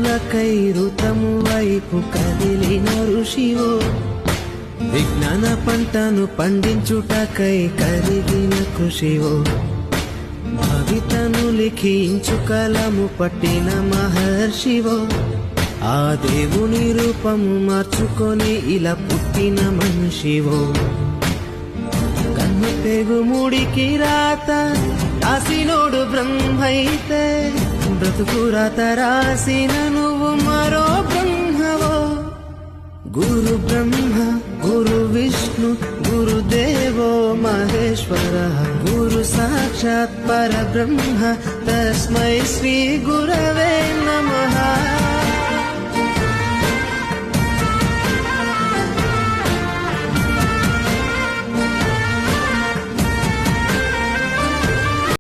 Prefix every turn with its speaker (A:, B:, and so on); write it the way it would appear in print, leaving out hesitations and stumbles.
A: కొరకై ఋతము వైపు కదిలిన ఋషివో, విజ్ఞాన పంటను పండించుటకై కరిగిన కృషివో, కవితను లిఖించు కలము పట్టిన మహర్షివో, ఆ దేవుని రూపము మార్చుకొని ఇలా పుట్టిన మనిషివో. కన్ను తెగుముడికి రాత రాసినోడు బ్రహ్మైతే, బ్రతుకు రాత రాసిన నువ్వు మరో బ్రహ్మవో. గురు బ్రహ్మ గురు విష్ణు గురుదేవో మహేశ్వర, గురు సాక్షాత్ పరబ్రహ్మ తస్మై శ్రీ గురవే నమః.